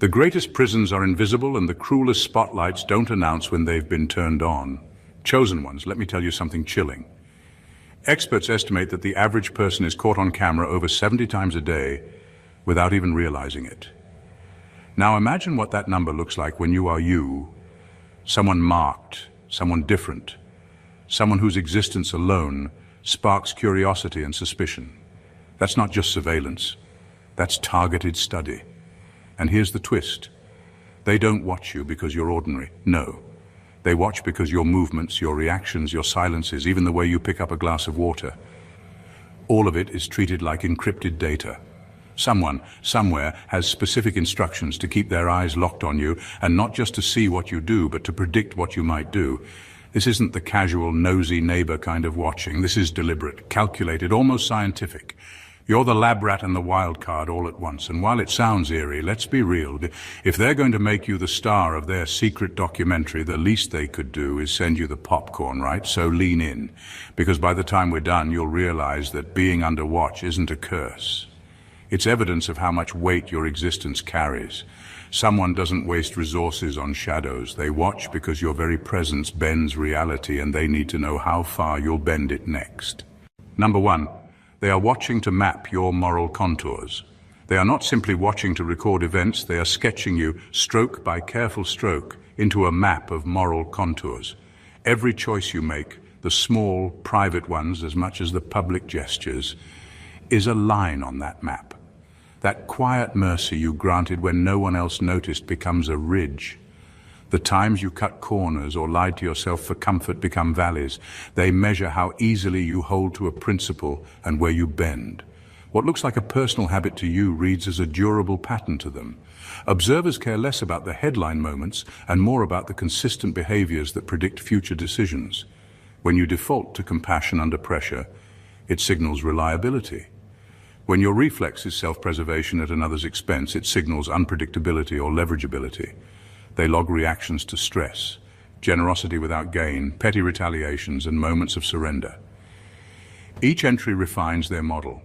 The greatest prisons are invisible and the cruelest spotlights don't announce when they've been turned on. Chosen ones, let me tell you something chilling. Experts estimate that the average person is caught on camera over 70 times a day without even realizing it. Now imagine what that number looks like when you are you, someone marked, someone different, someone whose existence alone sparks curiosity and suspicion. That's not just surveillance, that's targeted study. And here's the twist. They don't watch you because you're ordinary. No. They watch because your movements, your reactions, your silences, even the way you pick up a glass of water, all of it is treated like encrypted data. Someone, somewhere, has specific instructions to keep their eyes locked on you, and not just to see what you do, but to predict what you might do. This isn't the casual, nosy neighbor kind of watching. This is deliberate, calculated, almost scientific. You're the lab rat and the wild card all at once, and while it sounds eerie, let's be real. If they're going to make you the star of their secret documentary, the least they could do is send you the popcorn, right? So lean in, because by the time we're done, you'll realize that being under watch isn't a curse. It's evidence of how much weight your existence carries. Someone doesn't waste resources on shadows. They watch because your very presence bends reality, and they need to know how far you'll bend it next. Number one, they are watching to map your moral contours. They are not simply watching to record events, they are sketching you, stroke by careful stroke, into a map of moral contours. Every choice you make, the small, private ones as much as the public gestures, is a line on that map. That quiet mercy you granted when no one else noticed becomes a ridge. The times you cut corners or lied to yourself for comfort become valleys. They measure how easily you hold to a principle and where you bend. What looks like a personal habit to you reads as a durable pattern to them. Observers care less about the headline moments and more about the consistent behaviors that predict future decisions. When you default to compassion under pressure, it signals reliability. When your reflex is self-preservation at another's expense, it signals unpredictability or leverageability. They log reactions to stress, generosity without gain, petty retaliations, and moments of surrender. Each entry refines their model.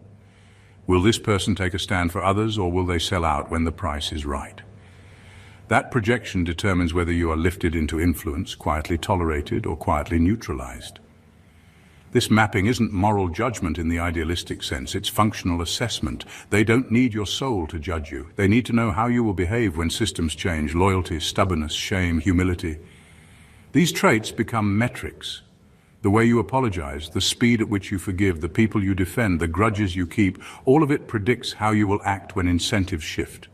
Will this person take a stand for others, or will they sell out when the price is right? That projection determines whether you are lifted into influence, quietly tolerated, or quietly neutralized. This mapping isn't moral judgment in the idealistic sense, it's functional assessment. They don't need your soul to judge you. They need to know how you will behave when systems change: loyalty, stubbornness, shame, humility. These traits become metrics. The way you apologize, the speed at which you forgive, the people you defend, the grudges you keep, all of it predicts how you will act when incentives shift.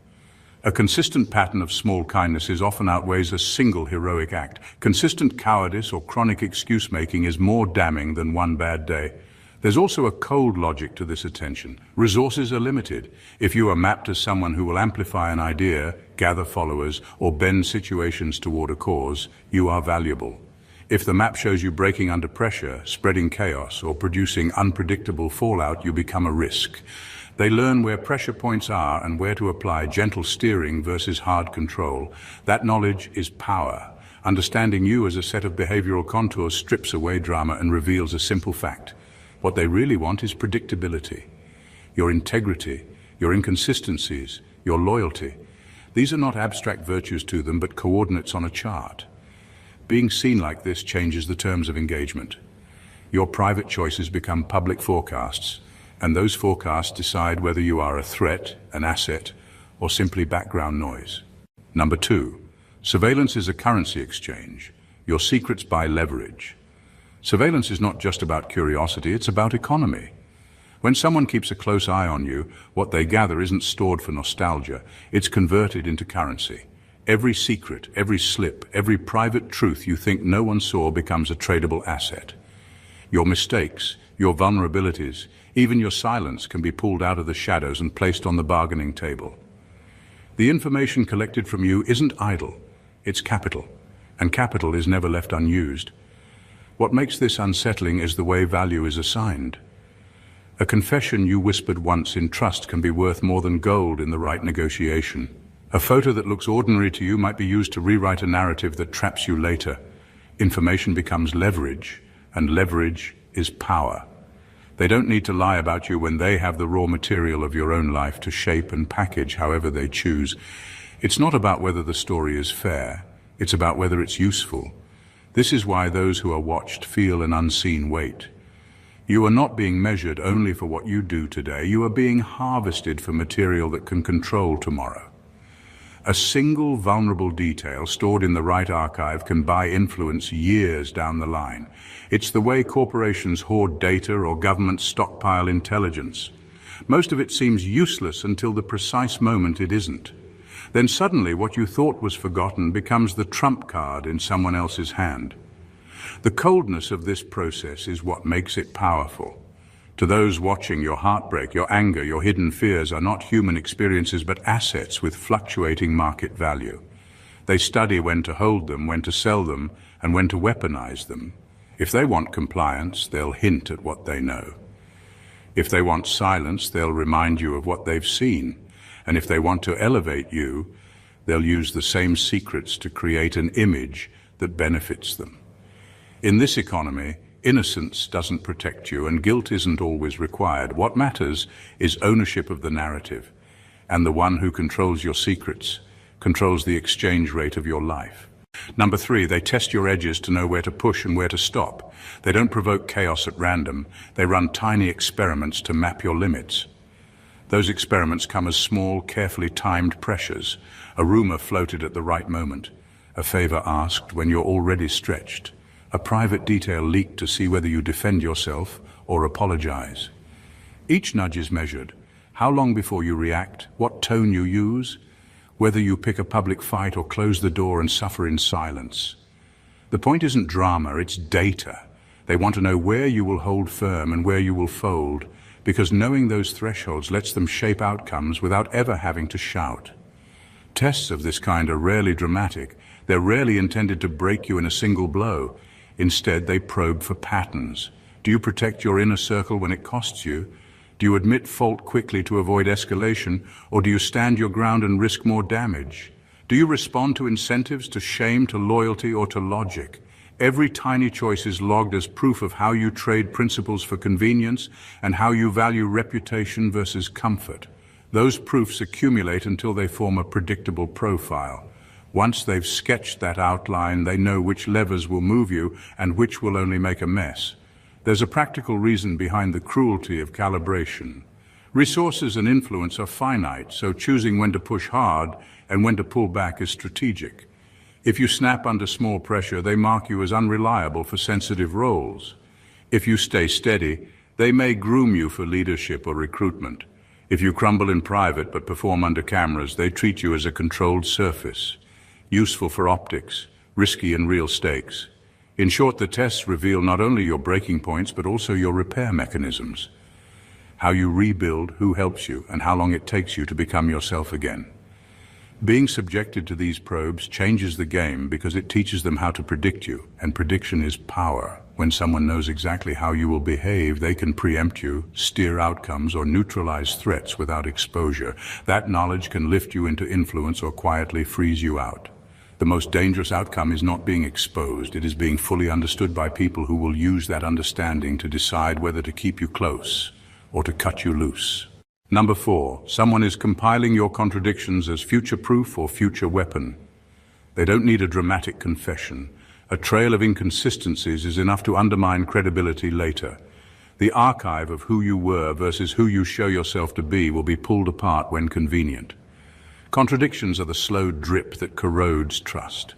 A consistent pattern of small kindnesses often outweighs a single heroic act. Consistent cowardice or chronic excuse-making is more damning than one bad day. There's also a cold logic to this attention. Resources are limited. If you are mapped as someone who will amplify an idea, gather followers, or bend situations toward a cause, you are valuable. If the map shows you breaking under pressure, spreading chaos, or producing unpredictable fallout, you become a risk. They learn where pressure points are and where to apply gentle steering versus hard control. That knowledge is power. Understanding you as a set of behavioral contours strips away drama and reveals a simple fact. What they really want is predictability. Your integrity, your inconsistencies, your loyalty. These are not abstract virtues to them, but coordinates on a chart. Being seen like this changes the terms of engagement. Your private choices become public forecasts, and those forecasts decide whether you are a threat, an asset, or simply background noise. Number two, surveillance is a currency exchange. Your secrets buy leverage. Surveillance is not just about curiosity, it's about economy. When someone keeps a close eye on you, what they gather isn't stored for nostalgia, it's converted into currency. Every secret, every slip, every private truth you think no one saw becomes a tradable asset. Your mistakes, your vulnerabilities, even your silence can be pulled out of the shadows and placed on the bargaining table. The information collected from you isn't idle, it's capital, and capital is never left unused. What makes this unsettling is the way value is assigned. A confession you whispered once in trust can be worth more than gold in the right negotiation. A photo that looks ordinary to you might be used to rewrite a narrative that traps you later. Information becomes leverage, and leverage is power. They don't need to lie about you when they have the raw material of your own life to shape and package however they choose. It's not about whether the story is fair, it's about whether it's useful. This is why those who are watched feel an unseen weight. You are not being measured only for what you do today, you are being harvested for material that can control tomorrow. A single vulnerable detail stored in the right archive can buy influence years down the line. It's the way corporations hoard data or governments stockpile intelligence. Most of it seems useless until the precise moment it isn't. Then suddenly what you thought was forgotten becomes the trump card in someone else's hand. The coldness of this process is what makes it powerful. To those watching, your heartbreak, your anger, your hidden fears are not human experiences but assets with fluctuating market value. They study when to hold them, when to sell them, and when to weaponize them. If they want compliance, they'll hint at what they know. If they want silence, they'll remind you of what they've seen. And if they want to elevate you, they'll use the same secrets to create an image that benefits them. In this economy, innocence doesn't protect you and guilt isn't always required. What matters is ownership of the narrative, and the one who controls your secrets controls the exchange rate of your life. Number 3, they test your edges to know where to push and where to stop. They don't provoke chaos at random. They run tiny experiments to map your limits. Those experiments come as small, carefully timed pressures, a rumor floated at the right moment, a favor asked when you're already stretched, a private detail leaked to see whether you defend yourself or apologize. Each nudge is measured. How long before you react, what tone you use, whether you pick a public fight or close the door and suffer in silence. The point isn't drama, it's data. They want to know where you will hold firm and where you will fold, because knowing those thresholds lets them shape outcomes without ever having to shout. Tests of this kind are rarely dramatic. They're rarely intended to break you in a single blow. Instead, they probe for patterns. Do you protect your inner circle when it costs you? Do you admit fault quickly to avoid escalation, or do you stand your ground and risk more damage? Do you respond to incentives, to shame, to loyalty, or to logic? Every tiny choice is logged as proof of how you trade principles for convenience and how you value reputation versus comfort. Those proofs accumulate until they form a predictable profile. Once they've sketched that outline, they know which levers will move you and which will only make a mess. There's a practical reason behind the cruelty of calibration. Resources and influence are finite, so choosing when to push hard and when to pull back is strategic. If you snap under small pressure, they mark you as unreliable for sensitive roles. If you stay steady, they may groom you for leadership or recruitment. If you crumble in private but perform under cameras, they treat you as a controlled surface, useful for optics, risky in real stakes. In short, the tests reveal not only your breaking points but also your repair mechanisms. How you rebuild, who helps you, and how long it takes you to become yourself again. Being subjected to these probes changes the game because it teaches them how to predict you, and prediction is power. When someone knows exactly how you will behave, they can preempt you, steer outcomes, or neutralize threats without exposure. That knowledge can lift you into influence or quietly freeze you out. The most dangerous outcome is not being exposed, it is being fully understood by people who will use that understanding to decide whether to keep you close or to cut you loose. Number 4, someone is compiling your contradictions as future proof or future weapon. They don't need a dramatic confession. A trail of inconsistencies is enough to undermine credibility later. The archive of who you were versus who you show yourself to be will be pulled apart when convenient. Contradictions are the slow drip that corrodes trust.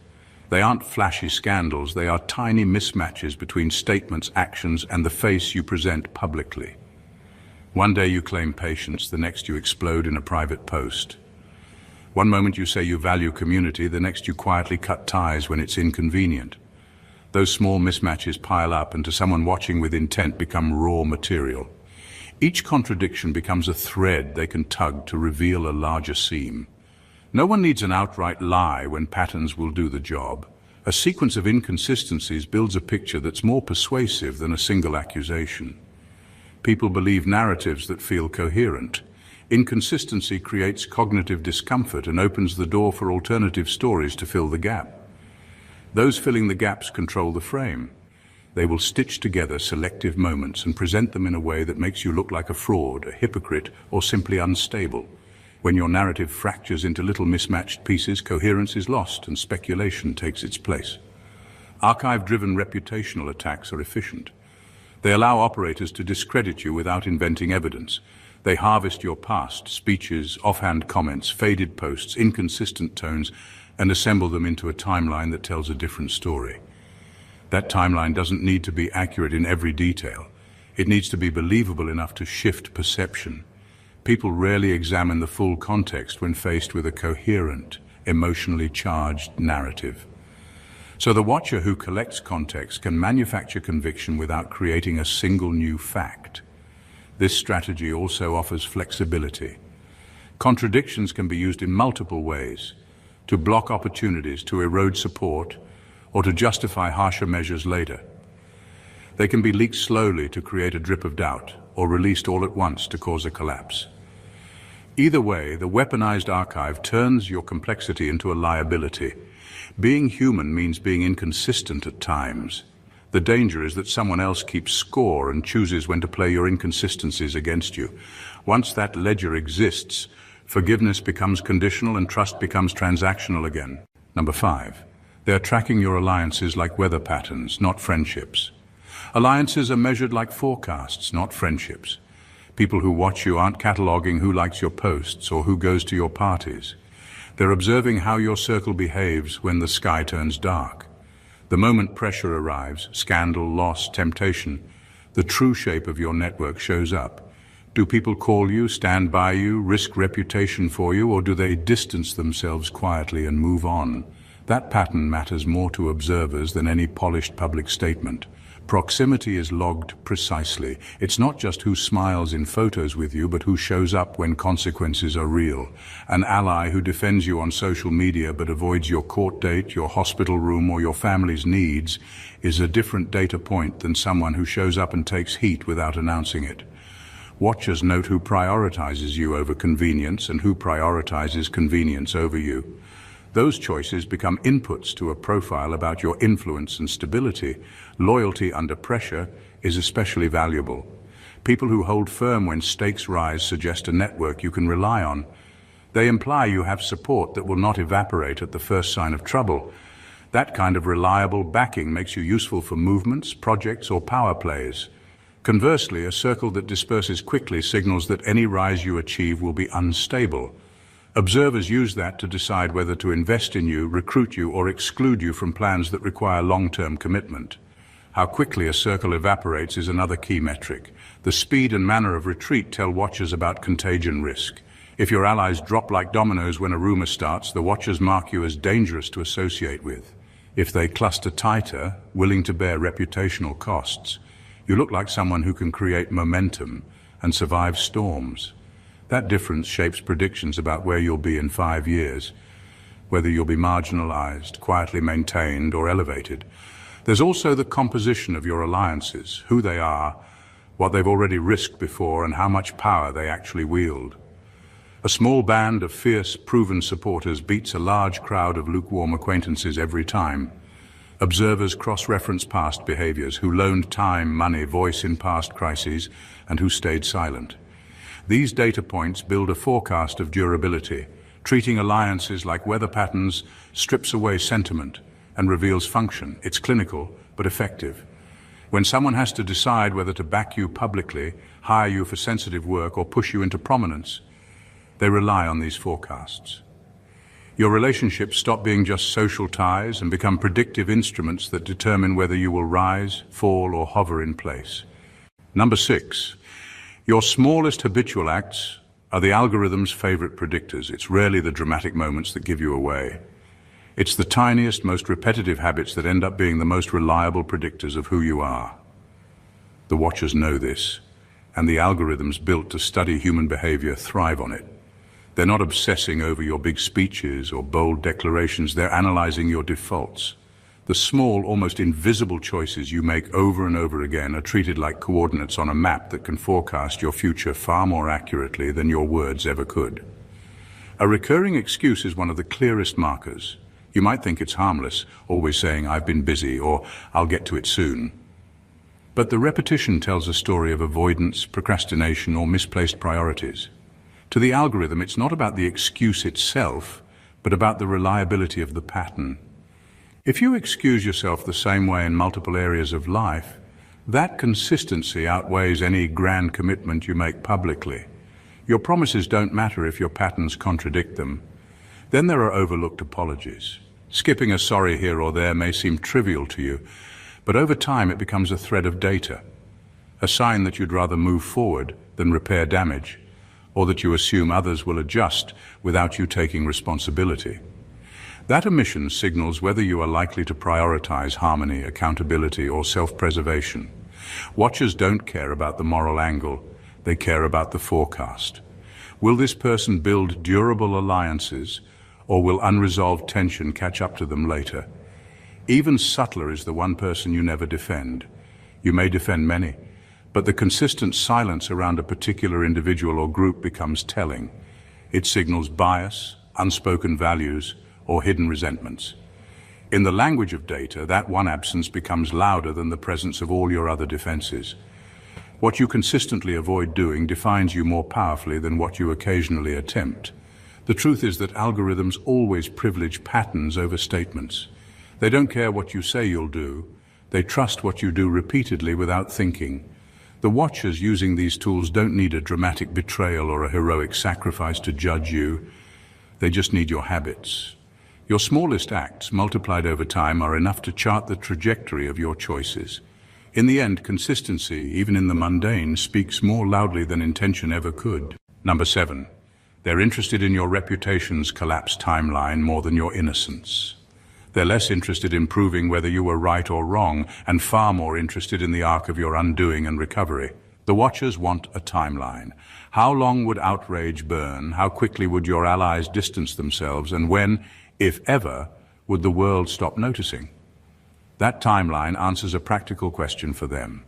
They aren't flashy scandals, they are tiny mismatches between statements, actions, and the face you present publicly. One day you claim patience, the next you explode in a private post. One moment you say you value community, the next you quietly cut ties when it's inconvenient. Those small mismatches pile up and to someone watching with intent become raw material. Each contradiction becomes a thread they can tug to reveal a larger seam. No one needs an outright lie when patterns will do the job. A sequence of inconsistencies builds a picture that's more persuasive than a single accusation. People believe narratives that feel coherent. Inconsistency creates cognitive discomfort and opens the door for alternative stories to fill the gap. Those filling the gaps control the frame. They will stitch together selective moments and present them in a way that makes you look like a fraud, a hypocrite, or simply unstable. When your narrative fractures into little mismatched pieces, coherence is lost and speculation takes its place. Archive-driven reputational attacks are efficient. They allow operators to discredit you without inventing evidence. They harvest your past, speeches, offhand comments, faded posts, inconsistent tones, and assemble them into a timeline that tells a different story. That timeline doesn't need to be accurate in every detail. It needs to be believable enough to shift perception. People rarely examine the full context when faced with a coherent, emotionally charged narrative. So the watcher who collects context can manufacture conviction without creating a single new fact. This strategy also offers flexibility. Contradictions can be used in multiple ways: to block opportunities, to erode support, or to justify harsher measures later. They can be leaked slowly to create a drip of doubt, or released all at once to cause a collapse. Either way, the weaponized archive turns your complexity into a liability. Being human means being inconsistent at times. The danger is that someone else keeps score and chooses when to play your inconsistencies against you. Once that ledger exists, forgiveness becomes conditional and trust becomes transactional again. Number 5. They are tracking your alliances like weather patterns, not friendships. Alliances are measured like forecasts, not friendships. People who watch you aren't cataloging who likes your posts or who goes to your parties. They're observing how your circle behaves when the sky turns dark. The moment pressure arrives, scandal, loss, temptation, the true shape of your network shows up. Do people call you, stand by you, risk reputation for you, or do they distance themselves quietly and move on? That pattern matters more to observers than any polished public statement. Proximity is logged precisely. It's not just who smiles in photos with you, but who shows up when consequences are real. An ally who defends you on social media but avoids your court date, your hospital room, or your family's needs is a different data point than someone who shows up and takes heat without announcing it. Watchers note who prioritizes you over convenience and who prioritizes convenience over you. Those choices become inputs to a profile about your influence and stability. Loyalty under pressure is especially valuable. People who hold firm when stakes rise suggest a network you can rely on. They imply you have support that will not evaporate at the first sign of trouble. That kind of reliable backing makes you useful for movements, projects, or power plays. Conversely, a circle that disperses quickly signals that any rise you achieve will be unstable. Observers use that to decide whether to invest in you, recruit you, or exclude you from plans that require long-term commitment. How quickly a circle evaporates is another key metric. The speed and manner of retreat tell watchers about contagion risk. If your allies drop like dominoes when a rumor starts, the watchers mark you as dangerous to associate with. If they cluster tighter, willing to bear reputational costs, you look like someone who can create momentum and survive storms. That difference shapes predictions about where you'll be in 5 years, whether you'll be marginalized, quietly maintained, or elevated. There's also the composition of your alliances, who they are, what they've already risked before, and how much power they actually wield. A small band of fierce, proven supporters beats a large crowd of lukewarm acquaintances every time. Observers cross-reference past behaviors, who loaned time, money, voice in past crises, and who stayed silent. These data points build a forecast of durability. Treating alliances like weather patterns strips away sentiment and reveals function. It's clinical, but effective. When someone has to decide whether to back you publicly, hire you for sensitive work, or push you into prominence, they rely on these forecasts. Your relationships stop being just social ties and become predictive instruments that determine whether you will rise, fall, or hover in place. Number 6. Your smallest habitual acts are the algorithm's favorite predictors. It's rarely the dramatic moments that give you away. It's the tiniest, most repetitive habits that end up being the most reliable predictors of who you are. The watchers know this, and the algorithms built to study human behavior thrive on it. They're not obsessing over your big speeches or bold declarations. They're analyzing your defaults. The small, almost invisible choices you make over and over again are treated like coordinates on a map that can forecast your future far more accurately than your words ever could. A recurring excuse is one of the clearest markers. You might think it's harmless, always saying, "I've been busy," or "I'll get to it soon." But the repetition tells a story of avoidance, procrastination, or misplaced priorities. To the algorithm, it's not about the excuse itself, but about the reliability of the pattern. If you excuse yourself the same way in multiple areas of life, that consistency outweighs any grand commitment you make publicly. Your promises don't matter if your patterns contradict them. Then there are overlooked apologies. Skipping a sorry here or there may seem trivial to you, but over time it becomes a thread of data, a sign that you'd rather move forward than repair damage, or that you assume others will adjust without you taking responsibility. That omission signals whether you are likely to prioritize harmony, accountability, or self-preservation. Watchers don't care about the moral angle, they care about the forecast. Will this person build durable alliances, or will unresolved tension catch up to them later? Even subtler is the one person you never defend. You may defend many, but the consistent silence around a particular individual or group becomes telling. It signals bias, unspoken values, or hidden resentments. In the language of data, that one absence becomes louder than the presence of all your other defenses. What you consistently avoid doing defines you more powerfully than what you occasionally attempt. The truth is that algorithms always privilege patterns over statements. They don't care what you say you'll do. They trust what you do repeatedly without thinking. The watchers using these tools don't need a dramatic betrayal or a heroic sacrifice to judge you. They just need your habits. Your smallest acts, multiplied over time, are enough to chart the trajectory of your choices. In the end, consistency, even in the mundane, speaks more loudly than intention ever could. Number 7. They're interested in your reputation's collapse timeline more than your innocence. They're less interested in proving whether you were right or wrong, and far more interested in the arc of your undoing and recovery. The watchers want a timeline. How long would outrage burn? How quickly would your allies distance themselves? And when, if ever, would the world stop noticing? That timeline answers a practical question for them.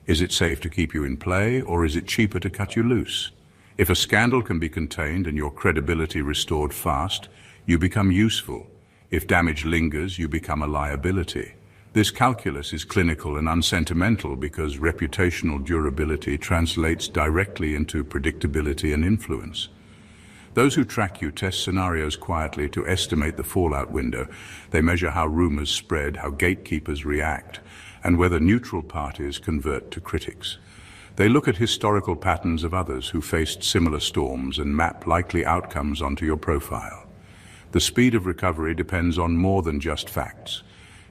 Is it safe to keep you in play, or is it cheaper to cut you loose? If a scandal can be contained and your credibility restored fast, you become useful. If damage lingers, you become a liability. This calculus is clinical and unsentimental because reputational durability translates directly into predictability and influence. Those who track you test scenarios quietly to estimate the fallout window. They measure how rumors spread, how gatekeepers react, and whether neutral parties convert to critics. They look at historical patterns of others who faced similar storms and map likely outcomes onto your profile. The speed of recovery depends on more than just facts.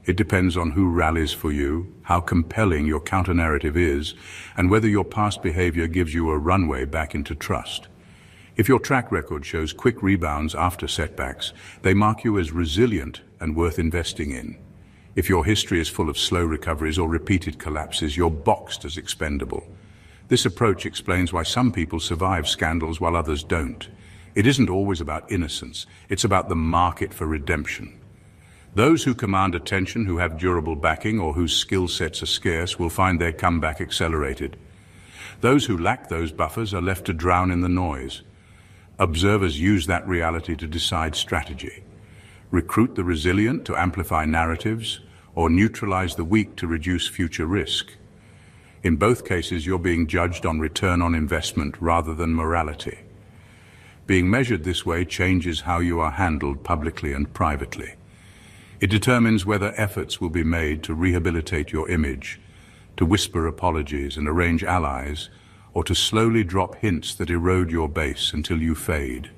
It depends on who rallies for you, how compelling your counter-narrative is, and whether your past behavior gives you a runway back into trust. If your track record shows quick rebounds after setbacks, they mark you as resilient and worth investing in. If your history is full of slow recoveries or repeated collapses, you're boxed as expendable. This approach explains why some people survive scandals while others don't. It isn't always about innocence, it's about the market for redemption. Those who command attention, who have durable backing, or whose skill sets are scarce will find their comeback accelerated. Those who lack those buffers are left to drown in the noise. Observers use that reality to decide strategy. Recruit the resilient to amplify narratives, or neutralize the weak to reduce future risk. In both cases, you're being judged on return on investment rather than morality. Being measured this way changes how you are handled publicly and privately. It determines whether efforts will be made to rehabilitate your image, to whisper apologies and arrange allies, or to slowly drop hints that erode your base until you fade.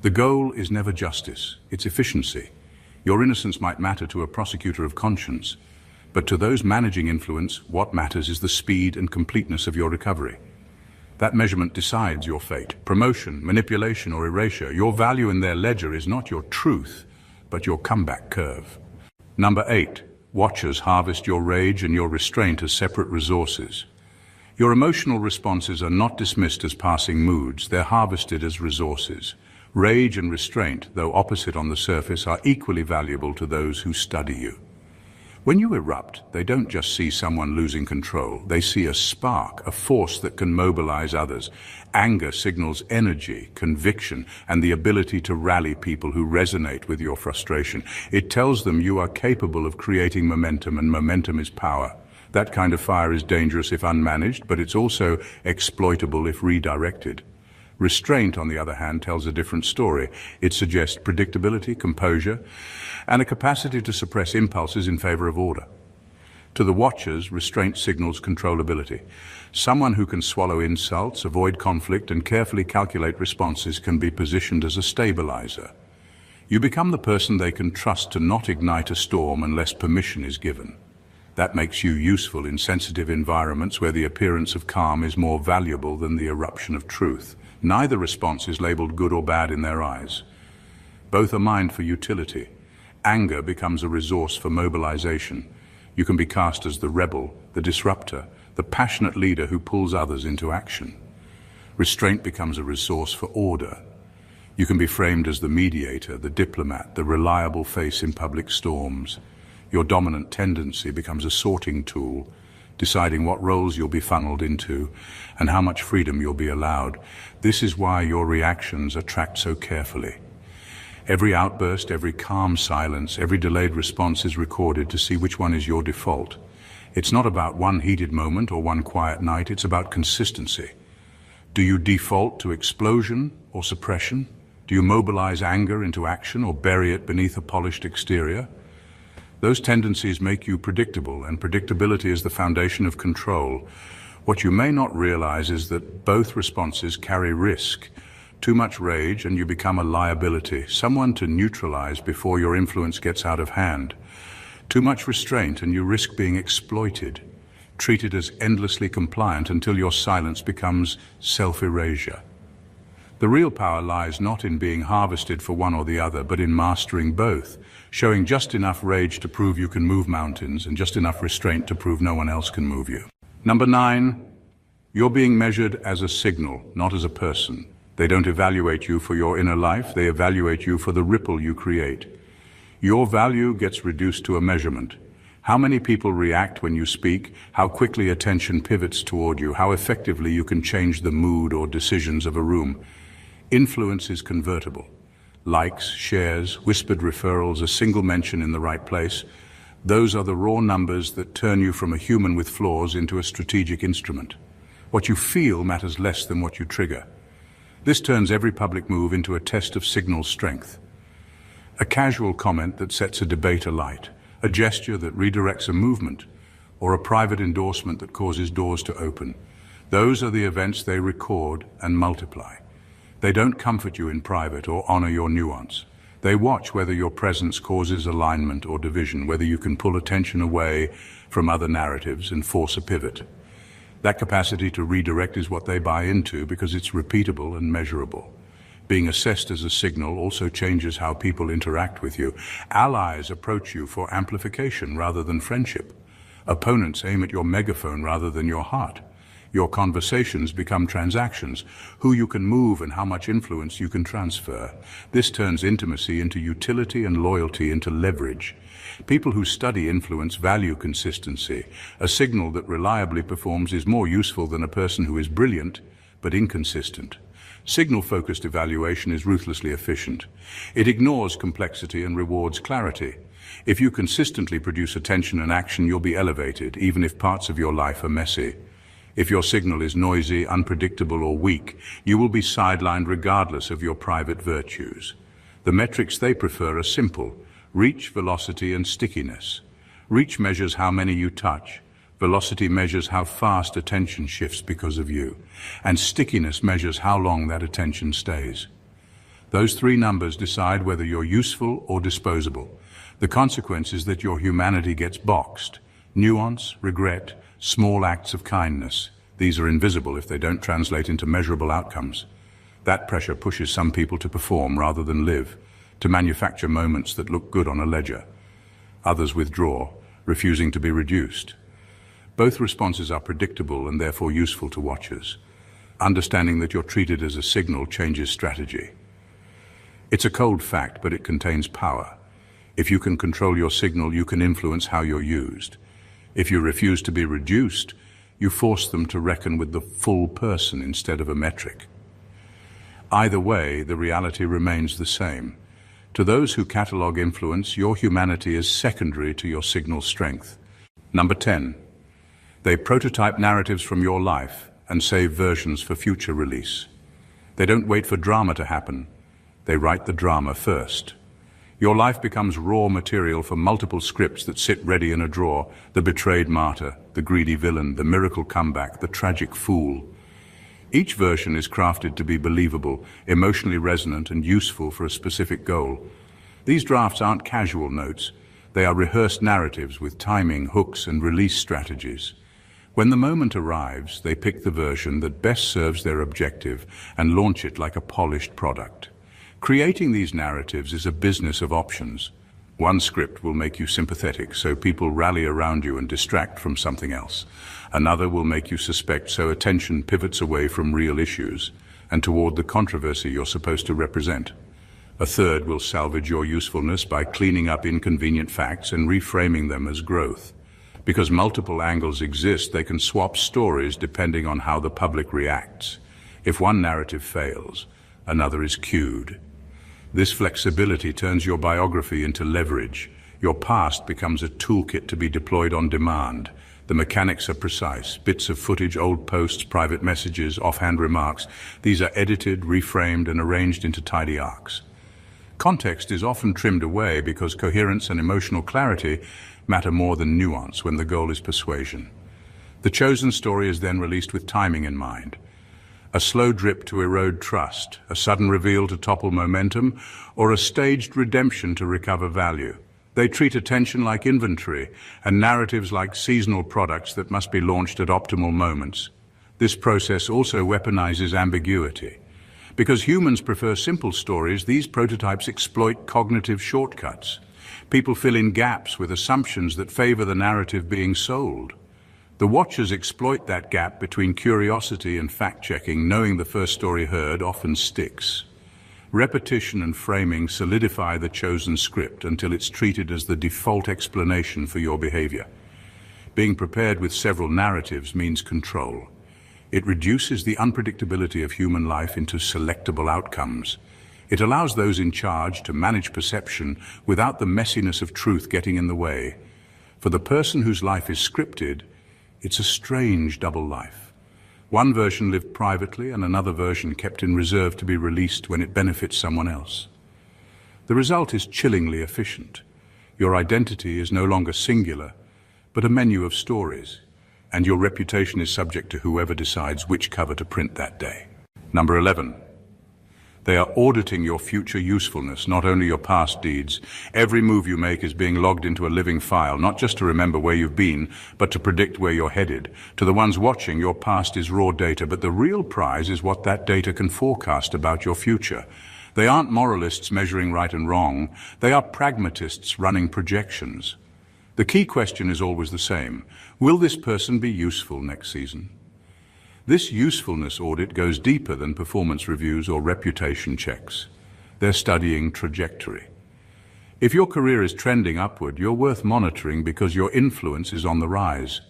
The goal is never justice, it's efficiency. Your innocence might matter to a prosecutor of conscience, but to those managing influence, what matters is the speed and completeness of your recovery. That measurement decides your fate. Promotion, manipulation, or erasure. Your value in their ledger is not your truth, but your comeback curve. Number 8. Watchers harvest your rage and your restraint as separate resources. Your emotional responses are not dismissed as passing moods, they're harvested as resources. Rage and restraint, though opposite on the surface, are equally valuable to those who study you. When you erupt, they don't just see someone losing control. They see a spark, a force that can mobilize others. Anger signals energy, conviction, and the ability to rally people who resonate with your frustration. It tells them you are capable of creating momentum, and momentum is power. That kind of fire is dangerous if unmanaged, but it's also exploitable if redirected. Restraint, on the other hand, tells a different story. It suggests predictability, composure, and a capacity to suppress impulses in favor of order. To the watchers, restraint signals controllability. Someone who can swallow insults, avoid conflict, and carefully calculate responses can be positioned as a stabilizer. You become the person they can trust to not ignite a storm unless permission is given. That makes you useful in sensitive environments where the appearance of calm is more valuable than the eruption of truth. Neither response is labeled good or bad in their eyes. Both are mined for utility. Anger becomes a resource for mobilization. You can be cast as the rebel, the disruptor, the passionate leader who pulls others into action. Restraint becomes a resource for order. You can be framed as the mediator, the diplomat, the reliable face in public storms. Your dominant tendency becomes a sorting tool, deciding what roles you'll be funneled into and how much freedom you'll be allowed. This is why your reactions are tracked so carefully. Every outburst, every calm silence, every delayed response is recorded to see which one is your default. It's not about one heated moment or one quiet night, it's about consistency. Do you default to explosion or suppression? Do you mobilize anger into action or bury it beneath a polished exterior? Those tendencies make you predictable, and predictability is the foundation of control. What you may not realize is that both responses carry risk. Too much rage and you become a liability, someone to neutralize before your influence gets out of hand. Too much restraint and you risk being exploited, treated as endlessly compliant until your silence becomes self-erasure. The real power lies not in being harvested for one or the other, but in mastering both, showing just enough rage to prove you can move mountains and just enough restraint to prove no one else can move you. Number 9, you're being measured as a signal, not as a person. They don't evaluate you for your inner life, they evaluate you for the ripple you create. Your value gets reduced to a measurement. How many people react when you speak, how quickly attention pivots toward you, how effectively you can change the mood or decisions of a room. Influence is convertible. Likes, shares, whispered referrals, a single mention in the right place. Those are the raw numbers that turn you from a human with flaws into a strategic instrument. What you feel matters less than what you trigger. This turns every public move into a test of signal strength. A casual comment that sets a debate alight, a gesture that redirects a movement, or a private endorsement that causes doors to open. Those are the events they record and multiply. They don't comfort you in private or honor your nuance. They watch whether your presence causes alignment or division, whether you can pull attention away from other narratives and force a pivot. That capacity to redirect is what they buy into because it's repeatable and measurable. Being assessed as a signal also changes how people interact with you. Allies approach you for amplification rather than friendship. Opponents aim at your megaphone rather than your heart. Your conversations become transactions, who you can move and how much influence you can transfer. This turns intimacy into utility and loyalty into leverage. People who study influence value consistency. A signal that reliably performs is more useful than a person who is brilliant but inconsistent. Signal-focused evaluation is ruthlessly efficient. It ignores complexity and rewards clarity. If you consistently produce attention and action, you'll be elevated, even if parts of your life are messy. If your signal is noisy, unpredictable, or weak, you will be sidelined regardless of your private virtues. The metrics they prefer are simple: reach, velocity, and stickiness. Reach measures how many you touch. Velocity measures how fast attention shifts because of you. And stickiness measures how long that attention stays. Those three numbers decide whether you're useful or disposable. The consequence is that your humanity gets boxed. Nuance, regret, small acts of kindness. These are invisible if they don't translate into measurable outcomes. That pressure pushes some people to perform rather than live, to manufacture moments that look good on a ledger. Others withdraw, refusing to be reduced. Both responses are predictable and therefore useful to watchers. Understanding that you're treated as a signal changes strategy. It's a cold fact, but it contains power. If you can control your signal, you can influence how you're used. If you refuse to be reduced, you force them to reckon with the full person instead of a metric. Either way, the reality remains the same. To those who catalog influence, your humanity is secondary to your signal strength. Number 10. They prototype narratives from your life and save versions for future release. They don't wait for drama to happen. They write the drama first. Your life becomes raw material for multiple scripts that sit ready in a drawer: the betrayed martyr, the greedy villain, the miracle comeback, the tragic fool. Each version is crafted to be believable, emotionally resonant, and useful for a specific goal. These drafts aren't casual notes. They are rehearsed narratives with timing, hooks, and release strategies. When the moment arrives, they pick the version that best serves their objective and launch it like a polished product. Creating these narratives is a business of options. One script will make you sympathetic, so people rally around you and distract from something else. Another will make you suspect, so attention pivots away from real issues and toward the controversy you're supposed to represent. A third will salvage your usefulness by cleaning up inconvenient facts and reframing them as growth. Because multiple angles exist, they can swap stories depending on how the public reacts. If one narrative fails, another is cued. This flexibility turns your biography into leverage. Your past becomes a toolkit to be deployed on demand. The mechanics are precise: bits of footage, old posts, private messages, offhand remarks. These are edited, reframed, and arranged into tidy arcs. Context is often trimmed away because coherence and emotional clarity matter more than nuance when the goal is persuasion. The chosen story is then released with timing in mind. A slow drip to erode trust, a sudden reveal to topple momentum, or a staged redemption to recover value. They treat attention like inventory and narratives like seasonal products that must be launched at optimal moments. This process also weaponizes ambiguity. Because humans prefer simple stories, these prototypes exploit cognitive shortcuts. People fill in gaps with assumptions that favor the narrative being sold. The watchers exploit that gap between curiosity and fact-checking, knowing the first story heard often sticks. Repetition and framing solidify the chosen script until it's treated as the default explanation for your behavior. Being prepared with several narratives means control. It reduces the unpredictability of human life into selectable outcomes. It allows those in charge to manage perception without the messiness of truth getting in the way. For the person whose life is scripted, it's a strange double life. One version lived privately and another version kept in reserve to be released when it benefits someone else. The result is chillingly efficient. Your identity is no longer singular, but a menu of stories, and your reputation is subject to whoever decides which cover to print that day. Number 11. They are auditing your future usefulness, not only your past deeds. Every move you make is being logged into a living file, not just to remember where you've been, but to predict where you're headed. To the ones watching, your past is raw data, but the real prize is what that data can forecast about your future. They aren't moralists measuring right and wrong. They are pragmatists running projections. The key question is always the same: will this person be useful next season? This usefulness audit goes deeper than performance reviews or reputation checks. They're studying trajectory. If your career is trending upward, you're worth monitoring because your influence is on the rise.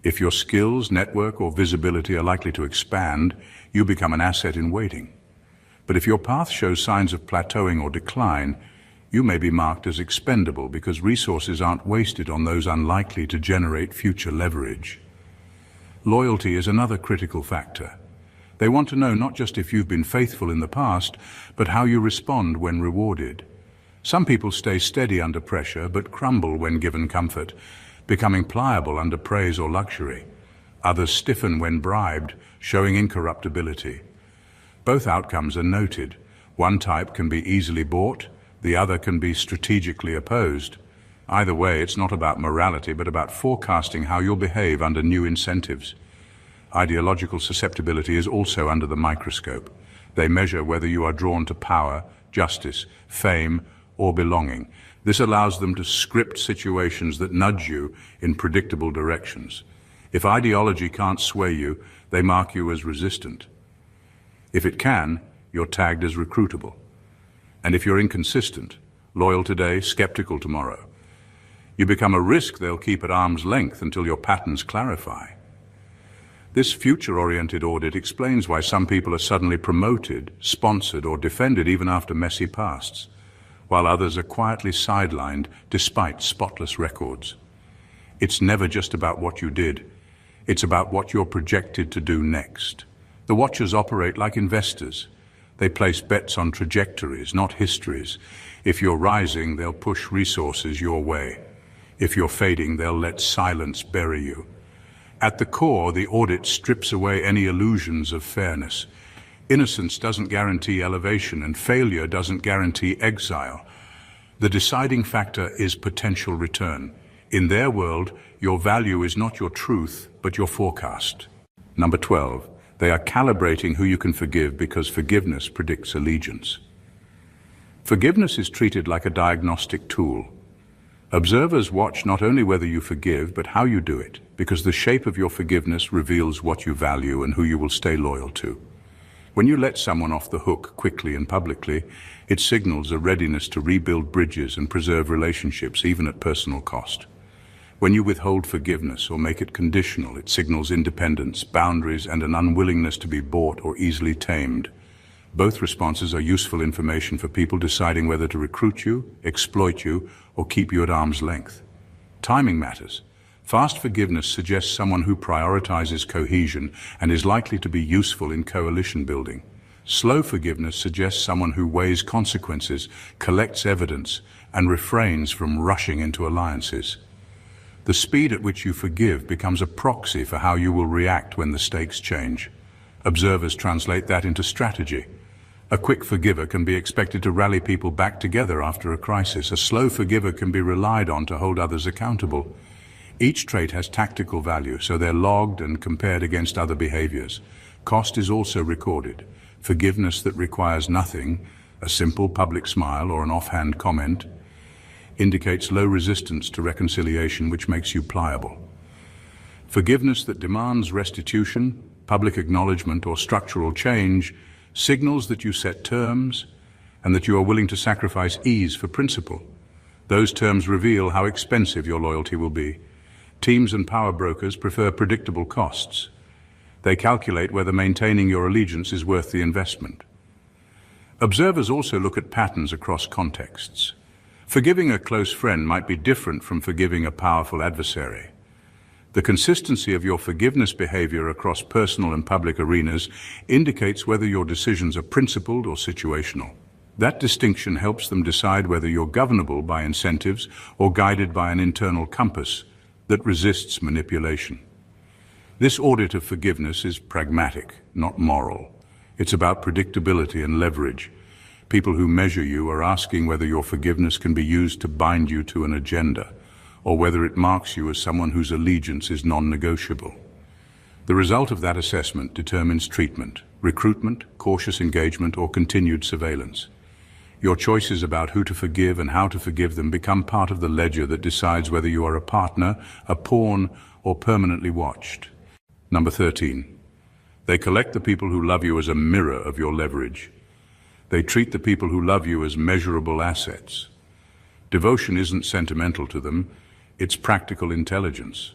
If your skills, network, or visibility are likely to expand, you become an asset in waiting. But if your path shows signs of plateauing or decline, you may be marked as expendable because resources aren't wasted on those unlikely to generate future leverage. Loyalty is another critical factor. They want to know not just if you've been faithful in the past, but how you respond when rewarded. Some people stay steady under pressure, but crumble when given comfort, becoming pliable under praise or luxury. Others stiffen when bribed, showing incorruptibility. Both outcomes are noted. One type can be easily bought, the other can be strategically opposed. Either way, it's not about morality, but about forecasting how you'll behave under new incentives. Ideological susceptibility is also under the microscope. They measure whether you are drawn to power, justice, fame, or belonging. This allows them to script situations that nudge you in predictable directions. If ideology can't sway you, they mark you as resistant. If it can, you're tagged as recruitable. And if you're inconsistent, loyal today, skeptical tomorrow, you become a risk they'll keep at arm's length until your patterns clarify. This future-oriented audit explains why some people are suddenly promoted, sponsored, or defended even after messy pasts, while others are quietly sidelined despite spotless records. It's never just about what you did. It's about what you're projected to do next. The watchers operate like investors. They place bets on trajectories, not histories. If you're rising, they'll push resources your way. If you're fading, they'll let silence bury you. At the core, the audit strips away any illusions of fairness. Innocence doesn't guarantee elevation, and failure doesn't guarantee exile. The deciding factor is potential return. In their world, your value is not your truth, but your forecast. Number 12, they are calibrating who you can forgive because forgiveness predicts allegiance. Forgiveness is treated like a diagnostic tool. Observers watch not only whether you forgive, but how you do it, because the shape of your forgiveness reveals what you value and who you will stay loyal to. When you let someone off the hook quickly and publicly, it signals a readiness to rebuild bridges and preserve relationships, even at personal cost. When you withhold forgiveness or make it conditional, it signals independence, boundaries, and an unwillingness to be bought or easily tamed. Both responses are useful information for people deciding whether to recruit you, exploit you, or keep you at arm's length. Timing matters. Fast forgiveness suggests someone who prioritizes cohesion and is likely to be useful in coalition building. Slow forgiveness suggests someone who weighs consequences, collects evidence, and refrains from rushing into alliances. The speed at which you forgive becomes a proxy for how you will react when the stakes change. Observers translate that into strategy. A quick forgiver can be expected to rally people back together after a crisis. A slow forgiver can be relied on to hold others accountable. Each trait has tactical value, so they're logged and compared against other behaviors. Cost is also recorded. Forgiveness that requires nothing, a simple public smile or an offhand comment, indicates low resistance to reconciliation, which makes you pliable. Forgiveness that demands restitution, public acknowledgement, or structural change signals that you set terms and that you are willing to sacrifice ease for principle. Those terms reveal how expensive your loyalty will be. Teams and power brokers prefer predictable costs. They calculate whether maintaining your allegiance is worth the investment. Observers also look at patterns across contexts. Forgiving a close friend might be different from forgiving a powerful adversary. The consistency of your forgiveness behavior across personal and public arenas indicates whether your decisions are principled or situational. That distinction helps them decide whether you're governable by incentives or guided by an internal compass that resists manipulation. This audit of forgiveness is pragmatic, not moral. It's about predictability and leverage. People who measure you are asking whether your forgiveness can be used to bind you to an agenda, or whether it marks you as someone whose allegiance is non-negotiable. The result of that assessment determines treatment, recruitment, cautious engagement, or continued surveillance. Your choices about who to forgive and how to forgive them become part of the ledger that decides whether you are a partner, a pawn, or permanently watched. Number 13. They collect the people who love you as a mirror of your leverage. They treat the people who love you as measurable assets. Devotion isn't sentimental to them, it's practical intelligence.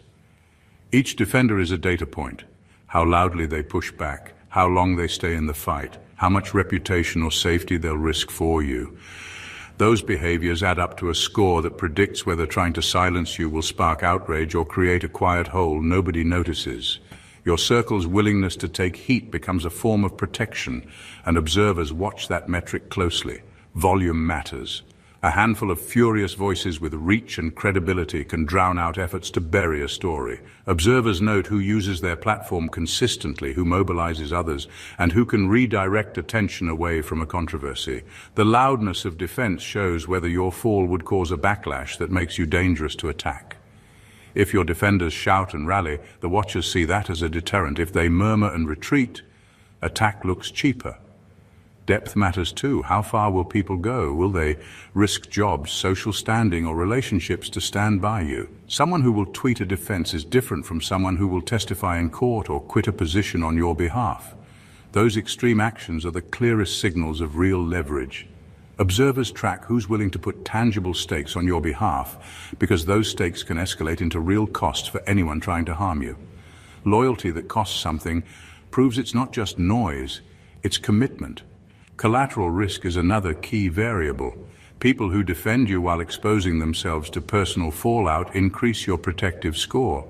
Each defender is a data point. How loudly they push back, how long they stay in the fight, how much reputation or safety they'll risk for you. Those behaviors add up to a score that predicts whether trying to silence you will spark outrage or create a quiet hole nobody notices. Your circle's willingness to take heat becomes a form of protection, and observers watch that metric closely. Volume matters. A handful of furious voices with reach and credibility can drown out efforts to bury a story. Observers note who uses their platform consistently, who mobilizes others, and who can redirect attention away from a controversy. The loudness of defense shows whether your fall would cause a backlash that makes you dangerous to attack. If your defenders shout and rally, the watchers see that as a deterrent. If they murmur and retreat, attack looks cheaper. Depth matters too. How far will people go? Will they risk jobs, social standing, or relationships to stand by you? Someone who will tweet a defense is different from someone who will testify in court or quit a position on your behalf. Those extreme actions are the clearest signals of real leverage. Observers track who's willing to put tangible stakes on your behalf, because those stakes can escalate into real costs for anyone trying to harm you. Loyalty that costs something proves it's not just noise, it's commitment. Collateral risk is another key variable. People who defend you while exposing themselves to personal fallout increase your protective score.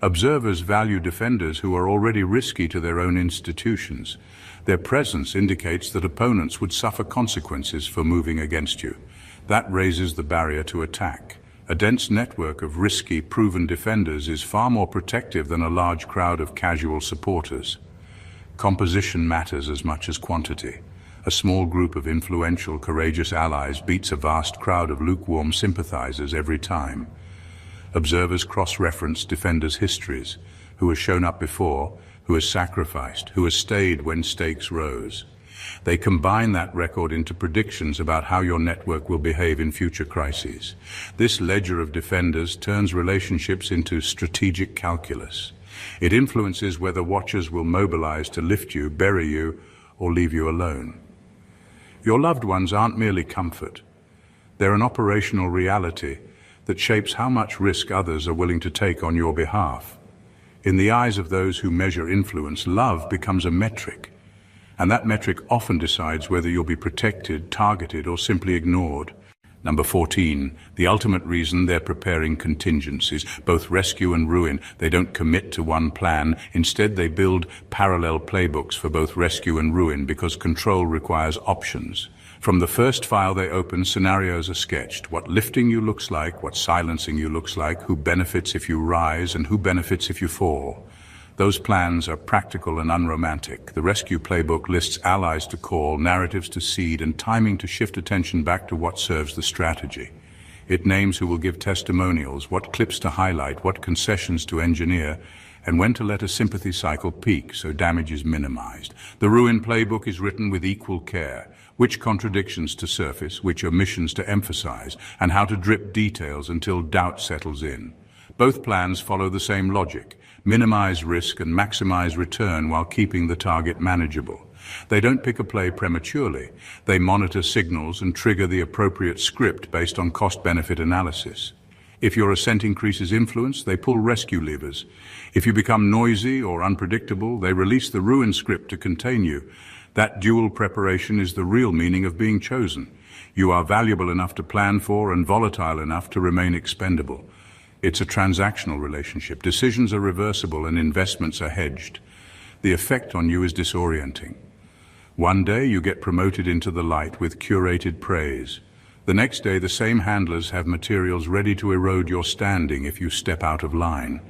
Observers value defenders who are already risky to their own institutions. Their presence indicates that opponents would suffer consequences for moving against you. That raises the barrier to attack. A dense network of risky, proven defenders is far more protective than a large crowd of casual supporters. Composition matters as much as quantity. A small group of influential, courageous allies beats a vast crowd of lukewarm sympathizers every time. Observers cross-reference defenders' histories, who has shown up before, who has sacrificed, who has stayed when stakes rose. They combine that record into predictions about how your network will behave in future crises. This ledger of defenders turns relationships into strategic calculus. It influences whether watchers will mobilize to lift you, bury you, or leave you alone. Your loved ones aren't merely comfort. They're an operational reality that shapes how much risk others are willing to take on your behalf. In the eyes of those who measure influence, love becomes a metric, and that metric often decides whether you'll be protected, targeted, or simply ignored. Number 14, the ultimate reason they're preparing contingencies, both rescue and ruin. They don't commit to one plan. Instead, they build parallel playbooks for both rescue and ruin because control requires options. From the first file they open, scenarios are sketched. What lifting you looks like, what silencing you looks like, who benefits if you rise, and who benefits if you fall. Those plans are practical and unromantic. The rescue playbook lists allies to call, narratives to seed, and timing to shift attention back to what serves the strategy. It names who will give testimonials, what clips to highlight, what concessions to engineer, and when to let a sympathy cycle peak so damage is minimized. The ruin playbook is written with equal care. Which contradictions to surface, which omissions to emphasize, and how to drip details until doubt settles in. Both plans follow the same logic. Minimize risk and maximize return while keeping the target manageable. They don't pick a play prematurely. They monitor signals and trigger the appropriate script based on cost-benefit analysis. If your ascent increases influence, they pull rescue levers. If you become noisy or unpredictable, they release the ruin script to contain you. That dual preparation is the real meaning of being chosen. You are valuable enough to plan for and volatile enough to remain expendable. It's a transactional relationship. Decisions are reversible and investments are hedged. The effect on you is disorienting. One day you get promoted into the light with curated praise. The next day the same handlers have materials ready to erode your standing if you step out of line.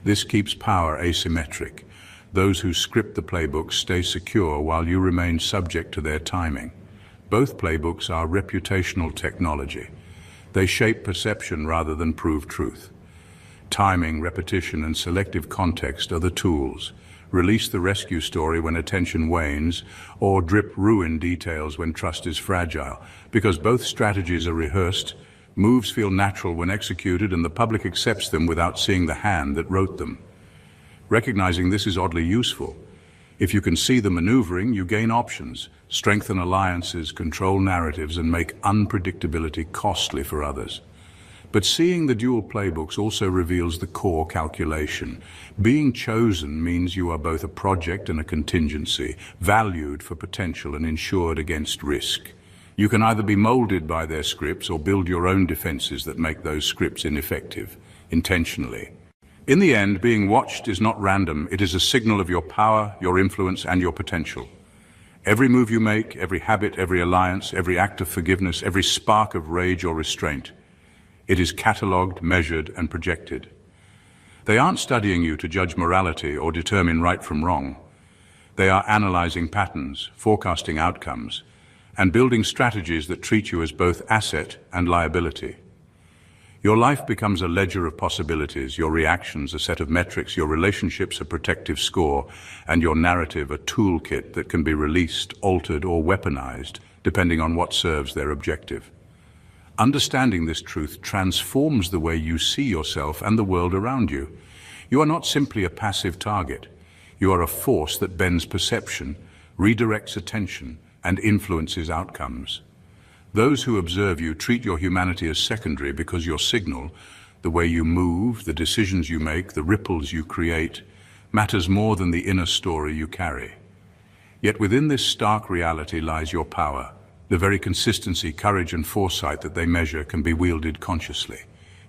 This keeps power asymmetric. Those who script the playbooks stay secure while you remain subject to their timing. Both playbooks are reputational technology. They shape perception rather than prove truth. Timing, repetition, and selective context are the tools. Release the rescue story when attention wanes, or drip ruin details when trust is fragile. Because both strategies are rehearsed, moves feel natural when executed, and the public accepts them without seeing the hand that wrote them. Recognizing this is oddly useful. If you can see the maneuvering, you gain options, strengthen alliances, control narratives, and make unpredictability costly for others. But seeing the dual playbooks also reveals the core calculation. Being chosen means you are both a project and a contingency, valued for potential and insured against risk. You can either be molded by their scripts or build your own defenses that make those scripts ineffective, intentionally. In the end, being watched is not random. It is a signal of your power, your influence, and your potential. Every move you make, every habit, every alliance, every act of forgiveness, every spark of rage or restraint, it is catalogued, measured, and projected. They aren't studying you to judge morality or determine right from wrong. They are analyzing patterns, forecasting outcomes, and building strategies that treat you as both asset and liability. Your life becomes a ledger of possibilities, your reactions a set of metrics, your relationships a protective score, and your narrative a toolkit that can be released, altered, or weaponized, depending on what serves their objective. Understanding this truth transforms the way you see yourself and the world around you. You are not simply a passive target. You are a force that bends perception, redirects attention, and influences outcomes. Those who observe you treat your humanity as secondary because your signal, the way you move, the decisions you make, the ripples you create, matters more than the inner story you carry. Yet within this stark reality lies your power. The very consistency, courage, and foresight that they measure can be wielded consciously.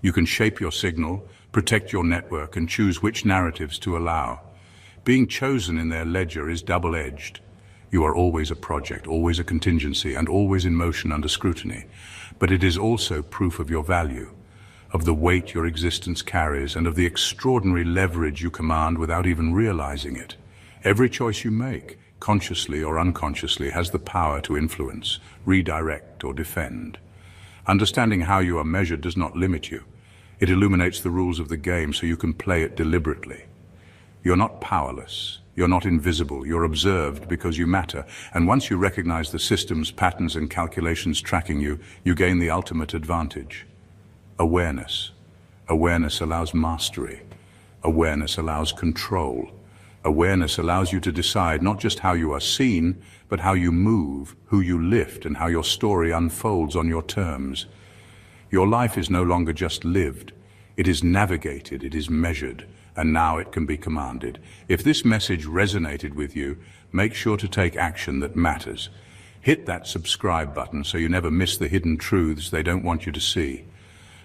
You can shape your signal, Protect your network and choose which narratives to allow. Being chosen in their ledger is double-edged. You are always a project, always a contingency, and always in motion under scrutiny. But it is also proof of your value, of the weight your existence carries, and of the extraordinary leverage you command without even realizing it. Every choice you make, consciously or unconsciously, has the power to influence, redirect, or defend. Understanding how you are measured does not limit you. It illuminates the rules of the game so you can play it deliberately. You're not powerless. You're not invisible. You're observed because you matter. And once you recognize the systems, patterns, and calculations tracking you, you gain the ultimate advantage. Awareness. Awareness allows mastery. Awareness allows control. Awareness allows you to decide not just how you are seen, but how you move, who you lift, and how your story unfolds on your terms. Your life is no longer just lived. It is navigated, it is measured, and now it can be commanded. If this message resonated with you, make sure to take action that matters. Hit that subscribe button so you never miss the hidden truths they don't want you to see.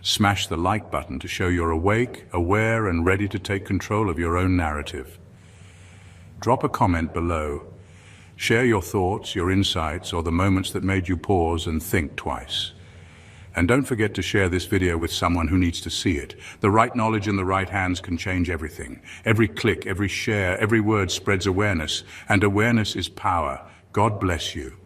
Smash the like button to show you're awake, aware, and ready to take control of your own narrative. Drop a comment below. Share your thoughts, your insights, or the moments that made you pause and think twice. And don't forget to share this video with someone who needs to see it. The right knowledge in the right hands can change everything. Every click, every share, every word spreads awareness, and awareness is power. God bless you.